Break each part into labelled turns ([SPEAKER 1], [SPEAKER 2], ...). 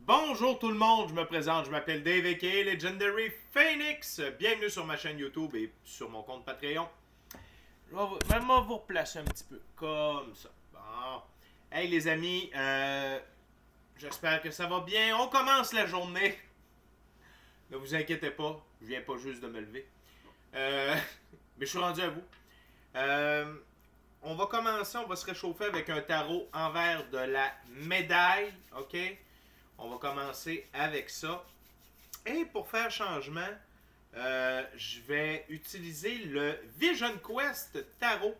[SPEAKER 1] Bonjour tout le monde, je me présente, je m'appelle Dave aka Legendary Phoenix. Bienvenue sur ma chaîne YouTube et sur mon compte Patreon. Je vais vous replacer un petit peu comme ça. Bon. Hey les amis, j'espère que ça va bien. On commence la journée. Ne vous inquiétez pas, je viens pas juste de me lever. Mais je suis rendu à vous. On va commencer, on va se réchauffer avec un tarot en verre de la médaille, ok? On va commencer avec ça. Et pour faire changement, je vais utiliser le Vision Quest Tarot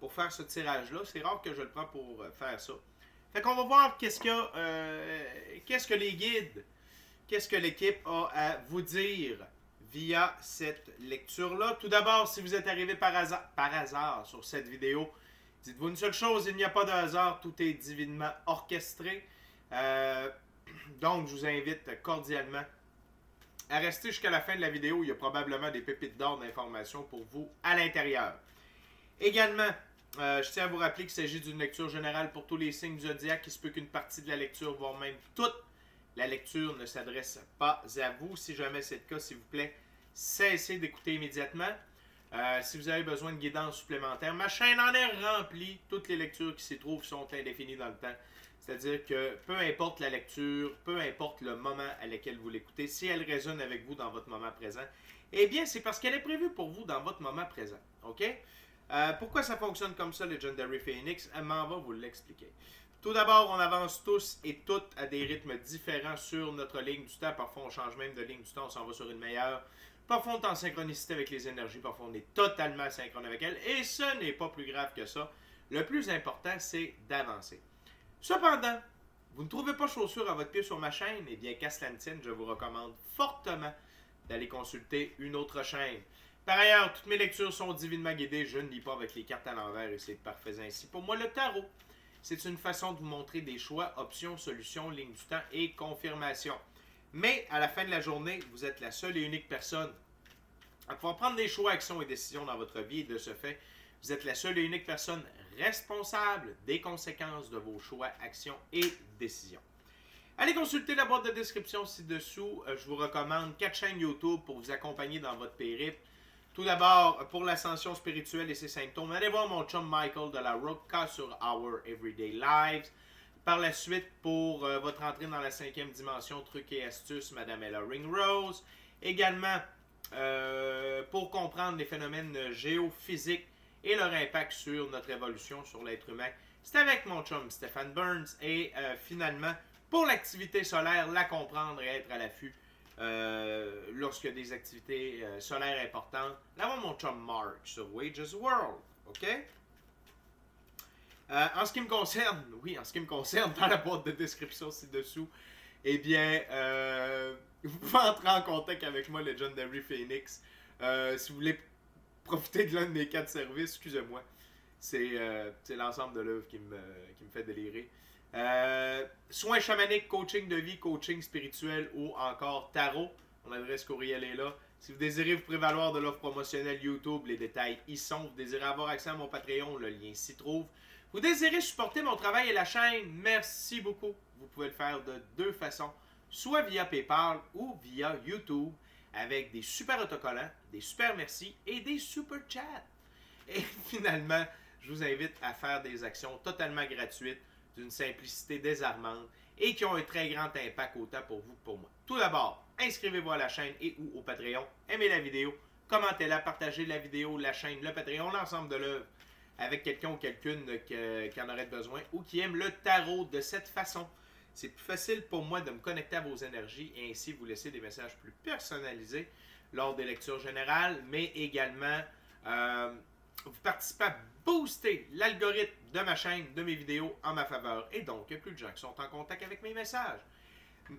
[SPEAKER 1] pour faire ce tirage-là. C'est rare que je le prends pour faire ça. Fait qu'on va voir qu'est-ce que les guides, qu'est-ce que l'équipe a à vous dire via cette lecture-là. Tout d'abord, si vous êtes arrivé par hasard sur cette vidéo, dites-vous une seule chose, il n'y a pas de hasard, tout est divinement orchestré. Donc, je vous invite cordialement à rester jusqu'à la fin de la vidéo. Il y a probablement des pépites d'or d'informations pour vous à l'intérieur. Également, je tiens à vous rappeler qu'il s'agit d'une lecture générale pour tous les signes du zodiaque. Il se peut qu'une partie de la lecture, voire même toute la lecture, ne s'adresse pas à vous. Si jamais c'est le cas, s'il vous plaît, cessez d'écouter immédiatement. Si vous avez besoin de guidance supplémentaire, ma chaîne en est remplie. Toutes les lectures qui s'y trouvent sont indéfinies dans le temps. C'est-à-dire que peu importe la lecture, peu importe le moment à lequel vous l'écoutez, si elle résonne avec vous dans votre moment présent, eh bien, c'est parce qu'elle est prévue pour vous dans votre moment présent. OK? Pourquoi ça fonctionne comme ça, Legendary Phoenix? Elle m'en va vous l'expliquer. Tout d'abord, on avance tous et toutes à des rythmes différents sur notre ligne du temps. Parfois, on change même de ligne du temps, on s'en va sur une meilleure. Parfois, on est en synchronicité avec les énergies. Parfois, on est totalement synchrone avec elles. Et ce n'est pas plus grave que ça. Le plus important, c'est d'avancer. Cependant, vous ne trouvez pas chaussures à votre pied sur ma chaîne? Eh bien, qu'à cela ne tienne, je vous recommande fortement d'aller consulter une autre chaîne. Par ailleurs, toutes mes lectures sont divinement guidées. Je ne lis pas avec les cartes à l'envers et c'est parfait ainsi. Pour moi, le tarot, c'est une façon de vous montrer des choix, options, solutions, lignes du temps et confirmations. Mais à la fin de la journée, vous êtes la seule et unique personne à pouvoir prendre des choix, actions et décisions dans votre vie. Et de ce fait, vous êtes la seule et unique personne responsable des conséquences de vos choix, actions et décisions. Allez consulter la boîte de description ci-dessous. Je vous recommande 4 chaînes YouTube pour vous accompagner dans votre périple. Tout d'abord, pour l'ascension spirituelle et ses symptômes, allez voir mon chum Michael de la Roca sur Our Everyday Lives. Par la suite, pour votre entrée dans la 5e dimension, trucs et astuces, Madame Ella Ringrose. Également, pour comprendre les phénomènes géophysiques et leur impact sur notre évolution, sur l'être humain, c'est avec mon chum Stéphane Burns. Et finalement, pour l'activité solaire, la comprendre et être à l'affût lorsqu'il y a des activités solaires importantes, là va mon chum Mark sur Wages World. OK? En ce qui me concerne, dans la boîte de description ci-dessous, eh bien, vous pouvez entrer en contact avec moi, Legendary Phoenix. Si vous voulez profiter de l'un de mes 4 services, excusez-moi. C'est l'ensemble de l'œuvre qui me fait délirer. Soins chamaniques, coaching de vie, coaching spirituel ou encore tarot. Mon adresse courriel est là. Si vous désirez vous prévaloir de l'offre promotionnelle YouTube, les détails y sont. Vous désirez avoir accès à mon Patreon, le lien s'y trouve. Vous désirez supporter mon travail et la chaîne, merci beaucoup. Vous pouvez le faire de 2 façons, soit via PayPal ou via YouTube, avec des super autocollants, des super merci et des super chats. Et finalement, je vous invite à faire des actions totalement gratuites, d'une simplicité désarmante et qui ont un très grand impact autant pour vous que pour moi. Tout d'abord, inscrivez-vous à la chaîne et ou au Patreon, aimez la vidéo, commentez-la, partagez la vidéo, la chaîne, le Patreon, l'ensemble de l'œuvre avec quelqu'un ou quelqu'une qui en aurait besoin ou qui aime le tarot de cette façon. C'est plus facile pour moi de me connecter à vos énergies et ainsi vous laisser des messages plus personnalisés lors des lectures générales, mais également vous participez à booster l'algorithme de ma chaîne, de mes vidéos en ma faveur. Et donc, il y a plus de gens qui sont en contact avec mes messages.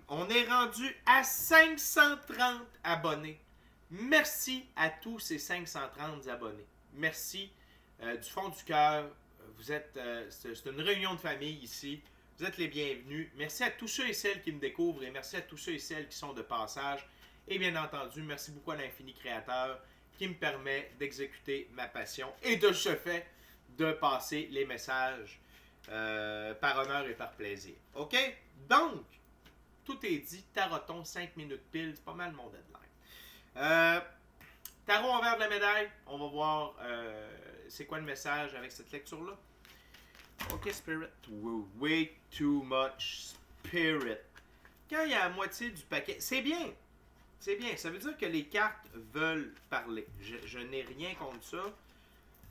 [SPEAKER 1] On est rendu à 530 abonnés. Merci à tous ces 530 abonnés. Merci du fond du cœur. Vous êtes, c'est une réunion de famille ici. Vous êtes les bienvenus. Merci à tous ceux et celles qui me découvrent et merci à tous ceux et celles qui sont de passage. Et bien entendu, merci beaucoup à l'Infini Créateur qui me permet d'exécuter ma passion et de ce fait de passer les messages par honneur et par plaisir. OK? Donc, tout est dit. Taroton, 5 minutes pile, c'est pas mal mon deadline. Tarot envers de la médaille. On va voir c'est quoi le message avec cette lecture-là. Ok, Spirit. Way too much Spirit. Quand il y a la moitié du paquet, c'est bien. C'est bien. Ça veut dire que les cartes veulent parler. Je n'ai rien contre ça.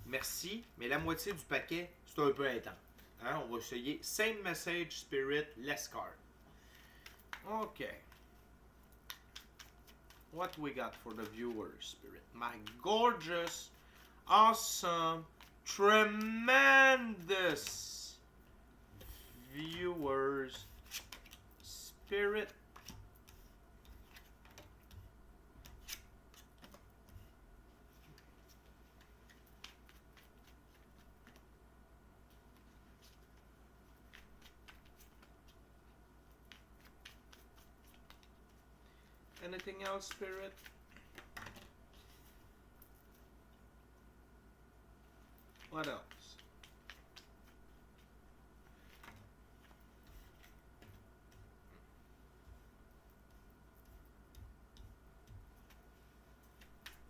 [SPEAKER 1] Merci. Mais la moitié du paquet, c'est un peu intense. Hein? On va essayer. Same message, Spirit, less card. Ok. What we got for the viewers, Spirit? My gorgeous, awesome, tremendous viewers, Spirit. Anything else, Spirit? What else?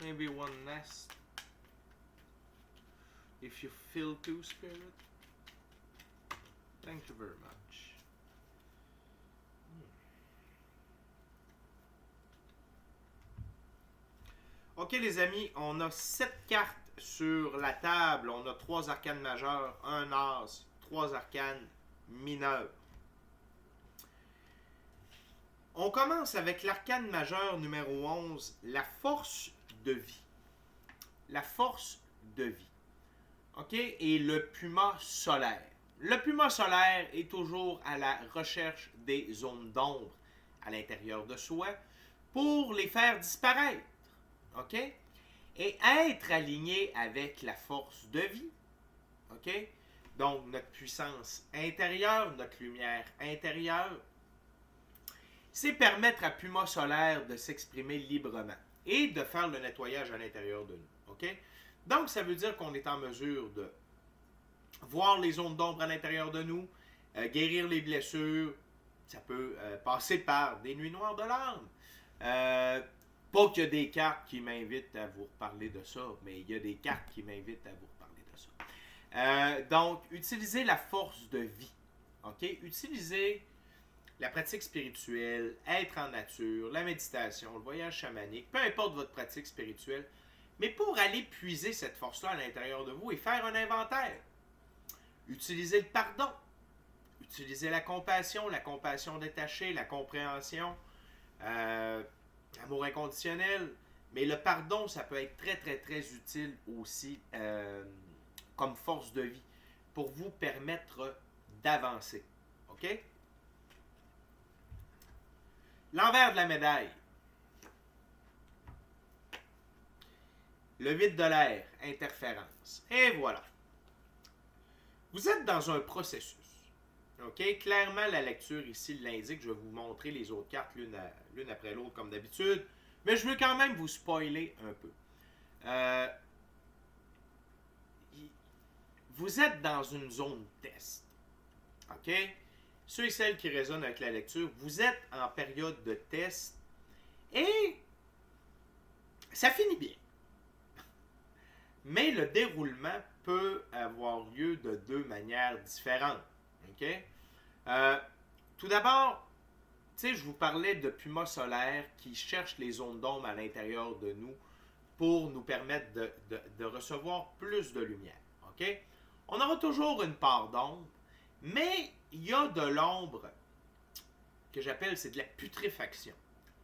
[SPEAKER 1] Maybe one nest. If you feel to, Spirit. Thank you very much. Ok les amis, on a 7 cartes sur la table. On a 3 arcanes majeures, un as, 3 arcanes mineures. On commence avec l'arcane majeure numéro 11, la force de vie. La force de vie. Ok? Et le puma solaire. Le puma solaire est toujours à la recherche des zones d'ombre à l'intérieur de soi pour les faire disparaître. OK? Et être aligné avec la force de vie. OK? Donc, notre puissance intérieure, notre lumière intérieure, c'est permettre à Puma Solaire de s'exprimer librement et de faire le nettoyage à l'intérieur de nous. OK? Donc, ça veut dire qu'on est en mesure de voir les zones d'ombre à l'intérieur de nous, guérir les blessures. Ça peut passer par des nuits noires de l'âme. Pas qu'il y a des cartes qui m'invitent à vous reparler de ça, mais il y a des cartes qui m'invitent à vous reparler de ça. Donc, utilisez la force de vie. OK? Utilisez la pratique spirituelle, être en nature, la méditation, le voyage chamanique, peu importe votre pratique spirituelle, mais pour aller puiser cette force-là à l'intérieur de vous et faire un inventaire. Utilisez le pardon. Utilisez la compassion détachée, la compréhension, l'amour inconditionnel. Mais le pardon, ça peut être très, très, très utile aussi comme force de vie pour vous permettre d'avancer. OK? L'envers de la médaille. Le vide de l'air, interférence. Et voilà. Vous êtes dans un processus. OK? Clairement, la lecture ici l'indique. Je vais vous montrer les autres cartes l'une après l'autre comme d'habitude. Mais je veux quand même vous spoiler un peu. Vous êtes dans une zone test. OK? Ceux et celles qui résonnent avec la lecture, vous êtes en période de test et ça finit bien. Mais le déroulement peut avoir lieu de deux manières différentes. OK? Tout d'abord, tu sais, je vous parlais de Puma solaire qui cherche les zones d'ombre à l'intérieur de nous pour nous permettre de recevoir plus de lumière. OK? On aura toujours une part d'ombre, mais il y a de l'ombre que j'appelle, c'est de la putréfaction.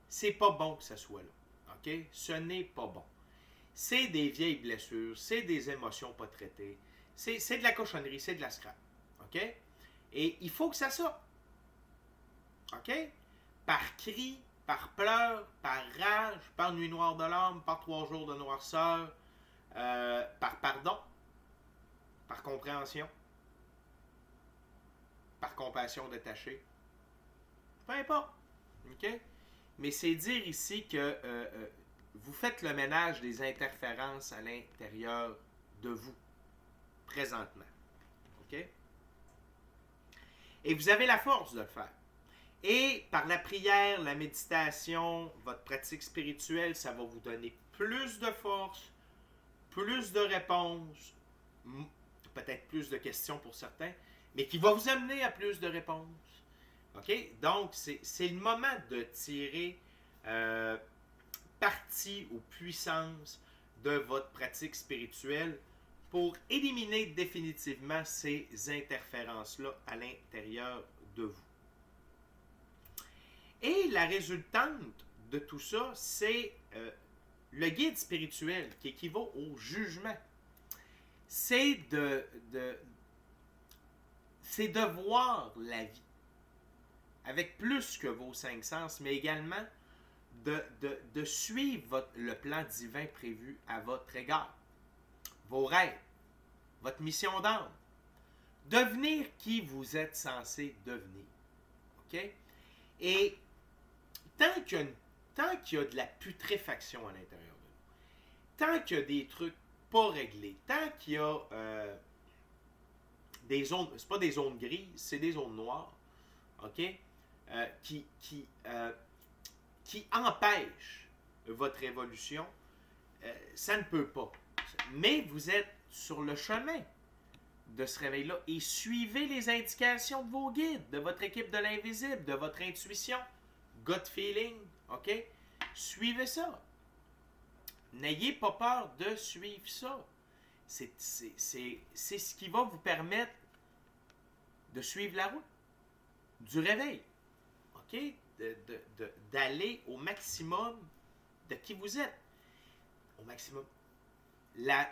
[SPEAKER 1] C'est pas bon que ça soit là. OK? Ce n'est pas bon. C'est des vieilles blessures, c'est des émotions pas traitées, c'est de la cochonnerie, c'est de la scrap. OK? Et il faut que ça sorte. OK? Par cri, par pleurs, par rage, par nuit noire de l'âme, par 3 jours de noirceur, par pardon, par compréhension, par compassion détachée. Peu importe. OK? Mais c'est dire ici que vous faites le ménage des interférences à l'intérieur de vous, présentement. OK? Et vous avez la force de le faire. Et par la prière, la méditation, votre pratique spirituelle, ça va vous donner plus de force, plus de réponses, peut-être plus de questions pour certains, mais qui va vous amener à plus de réponses. OK? Donc, c'est le moment de tirer parti ou puissance de votre pratique spirituelle pour éliminer définitivement ces interférences-là à l'intérieur de vous. Et la résultante de tout ça, c'est le guide spirituel qui équivaut au jugement. C'est c'est de voir la vie avec plus que vos cinq sens, mais également de suivre le plan divin prévu à votre égard, vos rêves, votre mission d'âme, devenir qui vous êtes censé devenir. OK? Et tant qu'il y a de la putréfaction à l'intérieur de nous, tant qu'il y a des trucs pas réglés, tant qu'il y a des zones, c'est pas des zones grises, c'est des zones noires, OK? Qui empêchent votre évolution, ça ne peut pas. Mais vous êtes sur le chemin de ce réveil-là et suivez les indications de vos guides, de votre équipe de l'invisible, de votre intuition, gut feeling, OK? Suivez ça. N'ayez pas peur de suivre ça. C'est ce qui va vous permettre de suivre la route du réveil. OK? D'aller au maximum de qui vous êtes. Au maximum. La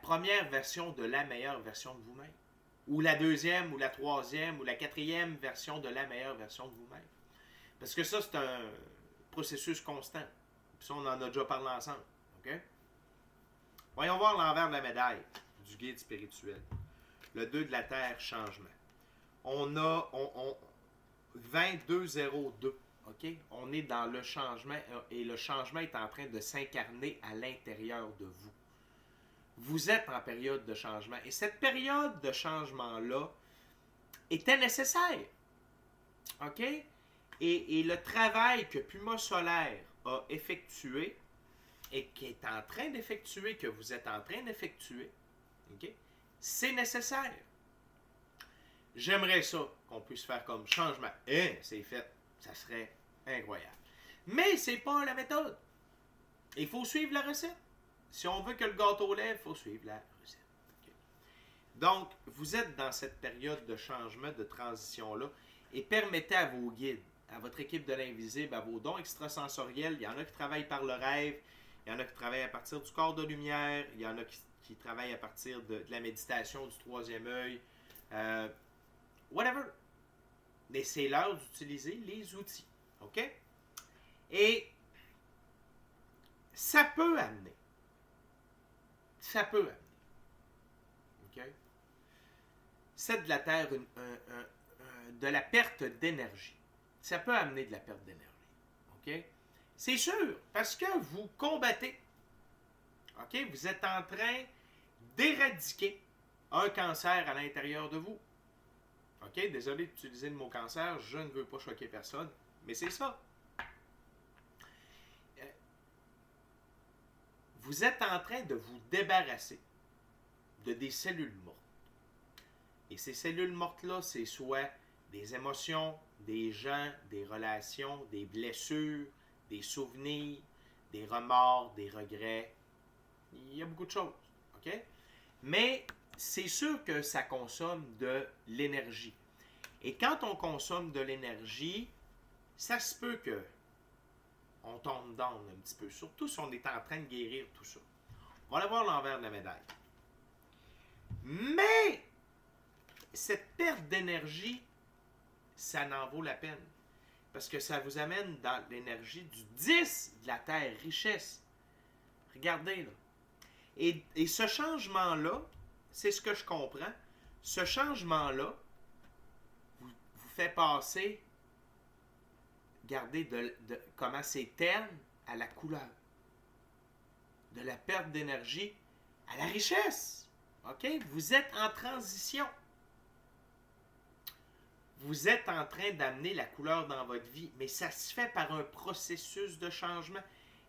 [SPEAKER 1] première version de la meilleure version de vous-même. Ou la deuxième, ou la troisième, ou la quatrième version de la meilleure version de vous-même. Parce que ça, c'est un processus constant. Puis ça, on en a déjà parlé ensemble. OK? Voyons voir l'envers de la médaille du guide spirituel. Le 2 de la Terre, changement. On a 2202. OK? On est dans le changement et le changement est en train de s'incarner à l'intérieur de vous. Vous êtes en période de changement. Et cette période de changement-là était nécessaire. OK? Et le travail que Puma Solaire a effectué et qui est en train d'effectuer, que vous êtes en train d'effectuer, okay, c'est nécessaire. J'aimerais ça qu'on puisse faire comme changement. C'est fait. Ça serait incroyable. Mais c'est pas la méthode. Il faut suivre la recette. Si on veut que le gâteau lève, il faut suivre la recette. Okay. Donc, vous êtes dans cette période de changement, de transition-là, et permettez à vos guides, à votre équipe de l'invisible, à vos dons extrasensoriels, il y en a qui travaillent par le rêve, il y en a qui travaillent à partir du corps de lumière, il y en a qui travaillent à partir de la méditation, du troisième œil, whatever. Mais c'est l'heure d'utiliser les outils. OK? Et ça peut amener. Ça peut amener. OK? C'est de la Terre de la perte d'énergie. Ça peut amener de la perte d'énergie. OK? C'est sûr, parce que vous combattez. OK? Vous êtes en train d'éradiquer un cancer à l'intérieur de vous. OK? Désolé d'utiliser le mot cancer, je ne veux pas choquer personne, mais c'est ça. Vous êtes en train de vous débarrasser de des cellules mortes. Et ces cellules mortes-là, c'est soit des émotions, des gens, des relations, des blessures, des souvenirs, des remords, des regrets. Il y a beaucoup de choses. OK? Mais c'est sûr que ça consomme de l'énergie. Et quand on consomme de l'énergie, ça se peut que on tombe down un petit peu. Surtout si on est en train de guérir tout ça. On va aller voir l'envers de la médaille. Mais cette perte d'énergie, ça n'en vaut la peine. Parce que ça vous amène dans l'énergie du 10 de la Terre, richesse. Regardez là. Et ce changement-là, c'est ce que je comprends, ce changement-là vous fait passer, regardez comment c'est terne à la couleur. De la perte d'énergie à la richesse. OK? Vous êtes en transition. Vous êtes en train d'amener la couleur dans votre vie, mais ça se fait par un processus de changement.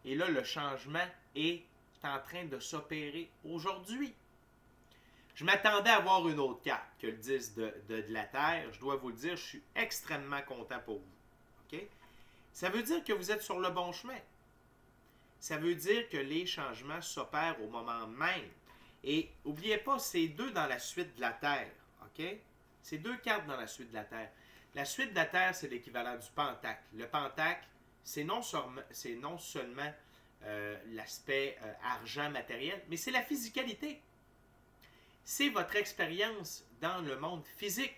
[SPEAKER 1] Et là, le changement est en train de s'opérer aujourd'hui. Je m'attendais à avoir une autre carte que le 10 de la Terre. Je dois vous le dire, je suis extrêmement content pour vous. OK? Ça veut dire que vous êtes sur le bon chemin. Ça veut dire que les changements s'opèrent au moment même. Et n'oubliez pas, c'est 2 dans la suite de la Terre. OK? C'est 2 cartes dans la suite de la Terre. La suite de la Terre, c'est l'équivalent du pentacle. Le pentacle, c'est non seulement l'aspect argent matériel, mais c'est la physicalité. C'est votre expérience dans le monde physique.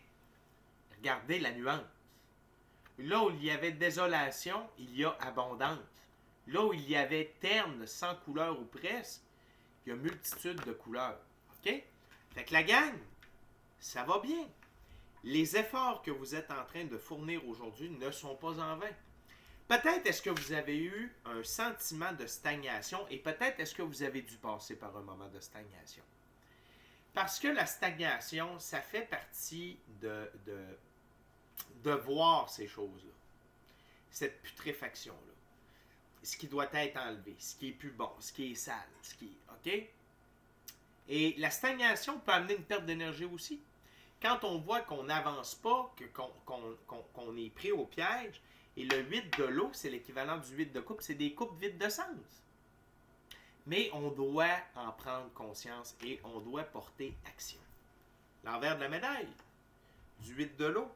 [SPEAKER 1] Regardez la nuance. Là où il y avait désolation, il y a abondance. Là où il y avait terne, sans couleur ou presque, il y a multitude de couleurs. OK? Fait que la gang, ça va bien. Les efforts que vous êtes en train de fournir aujourd'hui ne sont pas en vain. Peut-être est-ce que vous avez eu un sentiment de stagnation et peut-être est-ce que vous avez dû passer par un moment de stagnation. Parce que la stagnation, ça fait partie de voir ces choses-là. Cette putréfaction-là. Ce qui doit être enlevé, ce qui est plus bon, ce qui est sale, ce qui est... OK? Et la stagnation peut amener une perte d'énergie aussi. Quand on voit qu'on n'avance pas, qu'on est pris au piège, et le 8 de l'eau, c'est l'équivalent du 8 de coupe, c'est des coupes vides de sens. Mais on doit en prendre conscience et on doit porter action. L'envers de la médaille, du 8 de l'eau.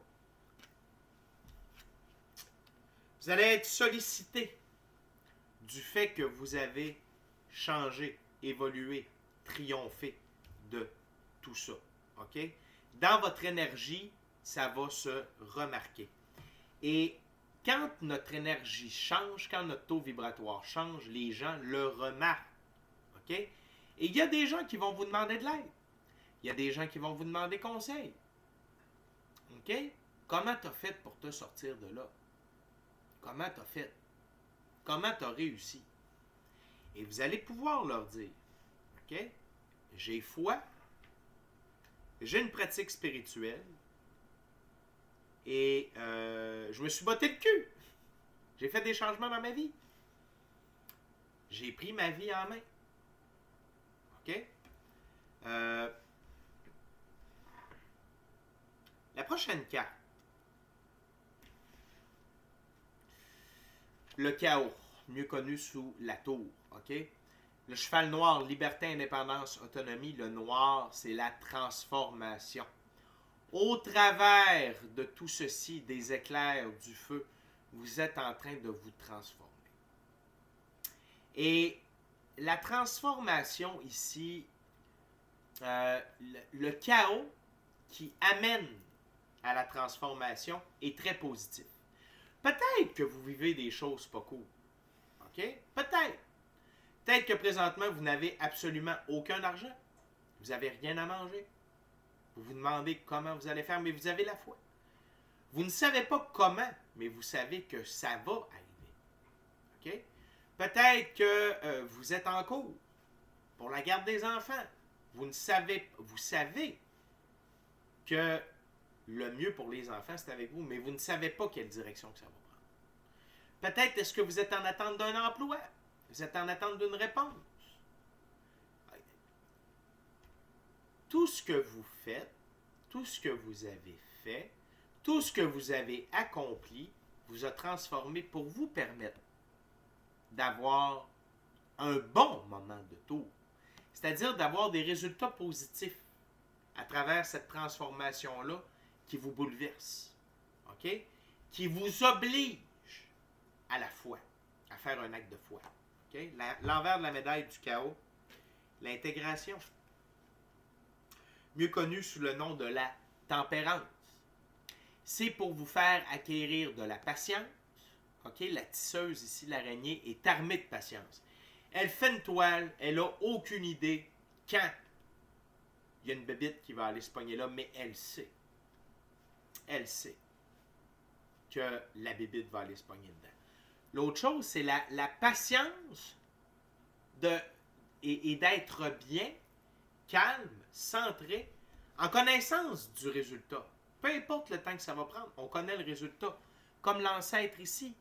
[SPEAKER 1] Vous allez être sollicité du fait que vous avez changé, évolué, triomphé de tout ça. OK? Dans votre énergie, ça va se remarquer. Et quand notre énergie change, quand notre taux vibratoire change, les gens le remarquent. OK? Et il y a des gens qui vont vous demander de l'aide. Il y a des gens qui vont vous demander conseil. OK? Comment tu as fait pour te sortir de là? Comment tu as fait? Comment tu as réussi? Et vous allez pouvoir leur dire, OK? J'ai foi, j'ai une pratique spirituelle et je me suis botté le cul. J'ai fait des changements dans ma vie. J'ai pris ma vie en main. OK? La prochaine carte. Le chaos, mieux connu sous la tour. OK? Le cheval noir, liberté, indépendance, autonomie. Le noir, c'est la transformation. Au travers de tout ceci, des éclairs, du feu, vous êtes en train de vous transformer. Et la transformation ici, le chaos qui amène à la transformation est très positif. Peut-être que vous vivez des choses pas cool. OK? Peut-être. Peut-être que présentement, vous n'avez absolument aucun argent. Vous n'avez rien à manger. Vous vous demandez comment vous allez faire, mais vous avez la foi. Vous ne savez pas comment, mais vous savez que ça va arriver. OK? Peut-être que vous êtes en cours pour la garde des enfants. Vous savez que le mieux pour les enfants, c'est avec vous, mais vous ne savez pas quelle direction que ça va prendre. Peut-être est-ce que vous êtes en attente d'un emploi. Vous êtes en attente d'une réponse. Tout ce que vous faites, tout ce que vous avez fait, tout ce que vous avez accompli, vous a transformé pour vous permettre d'avoir un bon moment de tour. C'est-à-dire d'avoir des résultats positifs à travers cette transformation-là qui vous bouleverse. OK? Qui vous oblige à la foi, à faire un acte de foi. OK? L'envers de la médaille du chaos, l'intégration. Mieux connue sous le nom de la tempérance. C'est pour vous faire acquérir de la patience. OK? La tisseuse ici, l'araignée, est armée de patience. Elle fait une toile, elle n'a aucune idée quand il y a une bébite qui va aller se pogner là, mais elle sait. Elle sait que la bébite va aller se pogner dedans. L'autre chose, c'est la patience et d'être bien, calme, centré, en connaissance du résultat. Peu importe le temps que ça va prendre, on connaît le résultat. Comme l'ancêtre ici,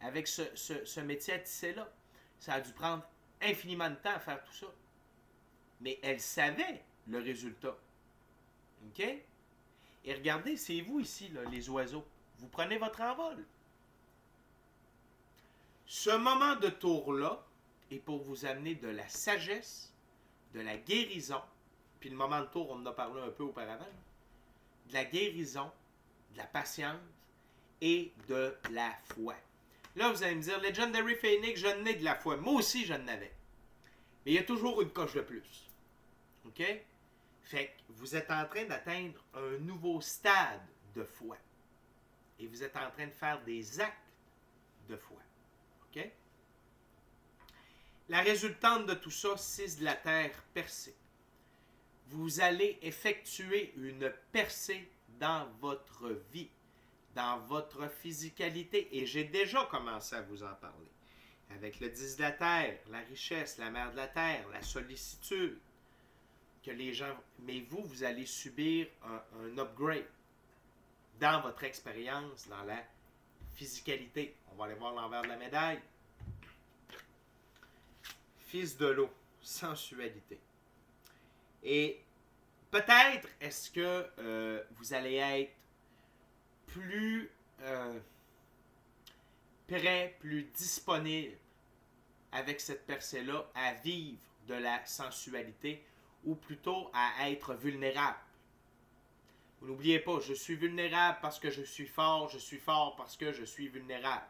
[SPEAKER 1] avec ce métier à tisser-là. Ça a dû prendre infiniment de temps à faire tout ça. Mais elle savait le résultat. OK? Et regardez, c'est vous ici, là, les oiseaux. Vous prenez votre envol. Ce moment de tour-là est pour vous amener de la sagesse, de la guérison, puis le moment de tour, on en a parlé un peu auparavant, de la guérison, de la patience et de la foi. Là, vous allez me dire, Legendary Phoenix, je n'ai de la foi. Moi aussi, je n'avais. Mais il y a toujours une coche de plus. OK? Fait que vous êtes en train d'atteindre un nouveau stade de foi. Et vous êtes en train de faire des actes de foi. OK? La résultante de tout ça, 6 de la terre percée. Vous allez effectuer une percée dans votre vie, dans votre physicalité. Et j'ai déjà commencé à vous en parler. Avec le 10 de la terre, la richesse, la mère de la terre, la sollicitude. Que les gens... Mais vous allez subir un upgrade dans votre expérience, dans la physicalité. On va aller voir l'envers de la médaille. Fils de l'eau, sensualité. Et peut-être est-ce que vous allez être plus prêt, plus disponible avec cette percée-là à vivre de la sensualité ou plutôt à être vulnérable. Vous n'oubliez pas, je suis vulnérable parce que je suis fort parce que je suis vulnérable.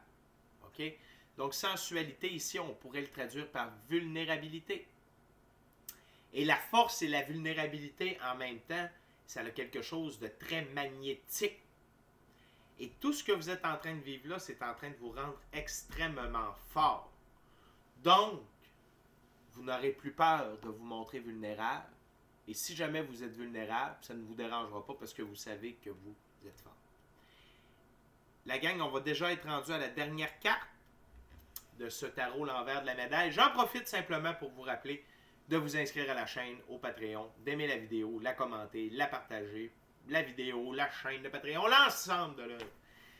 [SPEAKER 1] OK? Donc, sensualité, ici, on pourrait le traduire par vulnérabilité. Et la force et la vulnérabilité en même temps, ça a quelque chose de très magnétique. Et tout ce que vous êtes en train de vivre là, c'est en train de vous rendre extrêmement fort. Donc, vous n'aurez plus peur de vous montrer vulnérable. Et si jamais vous êtes vulnérable, ça ne vous dérangera pas parce que vous savez que vous êtes fort. La gang, on va déjà être rendu à la dernière carte de ce tarot l'envers de la médaille. J'en profite simplement pour vous rappeler de vous inscrire à la chaîne, au Patreon, d'aimer la vidéo, la commenter, la partager, la vidéo, la chaîne, le Patreon, l'ensemble de l'œuvre.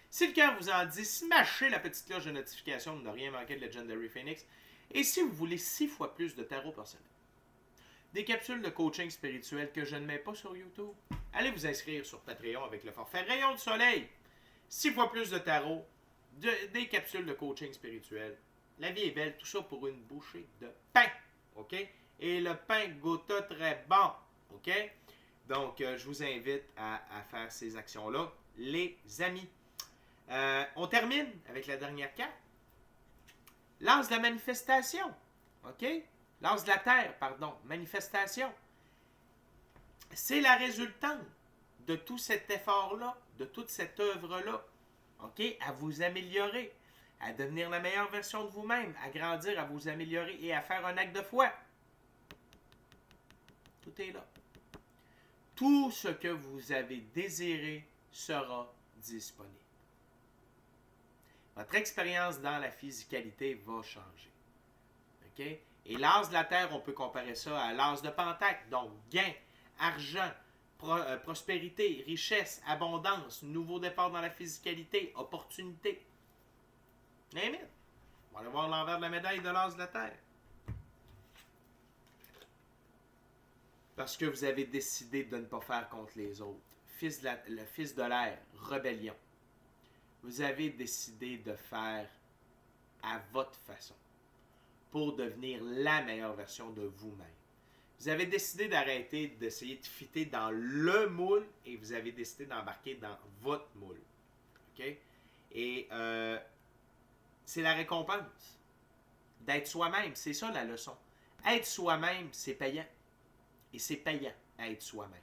[SPEAKER 1] Si le cœur vous en dit, smashez la petite cloche de notification pour ne rien manquer de Legendary Phoenix. Et si vous voulez 6 fois plus de tarot par semaine, des capsules de coaching spirituel que je ne mets pas sur YouTube, allez vous inscrire sur Patreon avec le forfait Rayon de Soleil. 6 fois plus de tarot, des capsules de coaching spirituel. La vie est belle, tout ça pour une bouchée de pain. OK? Et le pain goûte très bon. OK? Donc, je vous invite à faire ces actions-là, les amis. On termine avec la dernière carte. L'as de la manifestation. OK? L'as de la terre, pardon. Manifestation. C'est la résultante de tout cet effort-là, de toute cette œuvre-là. OK? À vous améliorer, à devenir la meilleure version de vous-même, à grandir, à vous améliorer et à faire un acte de foi. Tout est là. Tout ce que vous avez désiré sera disponible. Votre expérience dans la physicalité va changer. OK? Et l'as de la terre, on peut comparer ça à l'as de Pentacle. Donc, gain, argent, prospérité, richesse, abondance, nouveau départ dans la physicalité, opportunité. Name it. On va aller voir l'envers de la médaille de l'as de la terre. Parce que vous avez décidé de ne pas faire contre les autres. Le fils de l'air, rébellion. Vous avez décidé de faire à votre façon pour devenir la meilleure version de vous-même. Vous avez décidé d'arrêter d'essayer de fitter dans le moule et vous avez décidé d'embarquer dans votre moule. OK? Et c'est la récompense d'être soi-même. C'est ça la leçon. Être soi-même, c'est payant. Et c'est payant à être soi-même.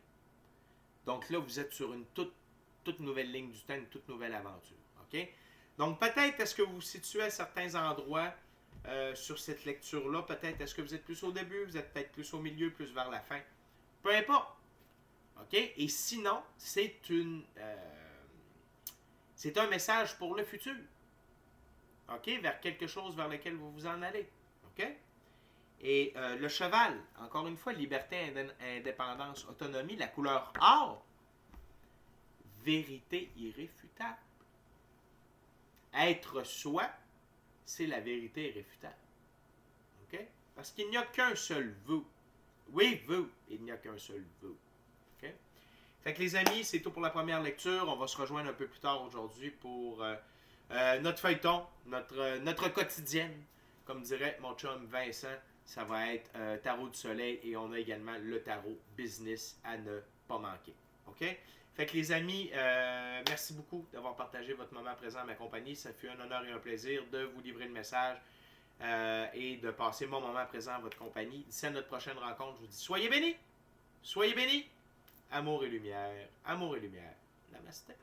[SPEAKER 1] Donc là, vous êtes sur une toute nouvelle ligne du temps, une toute nouvelle aventure. OK? Donc peut-être est-ce que vous vous situez à certains endroits sur cette lecture-là. Peut-être est-ce que vous êtes plus au début, vous êtes peut-être plus au milieu, plus vers la fin. Peu importe. OK? Et sinon, c'est un message pour le futur. OK? Vers quelque chose vers lequel vous vous en allez. OK? Et le cheval, encore une fois, liberté, indépendance, autonomie, la couleur or, vérité irréfutable. Être soi, c'est la vérité irréfutable. OK? Parce qu'il n'y a qu'un seul vous. Oui, vous, il n'y a qu'un seul vous. OK? Fait que les amis, c'est tout pour la première lecture. On va se rejoindre un peu plus tard aujourd'hui pour notre feuilleton, notre quotidienne. Comme dirait mon chum Vincent, ça va être Tarot du Soleil et on a également le Tarot Business à ne pas manquer. OK? Fait que les amis, merci beaucoup d'avoir partagé votre moment présent à ma compagnie. Ça fut un honneur et un plaisir de vous livrer le message et de passer mon moment présent à votre compagnie. D'ici à notre prochaine rencontre, je vous dis soyez bénis! Soyez bénis! Amour et lumière, amour et lumière. Namasté.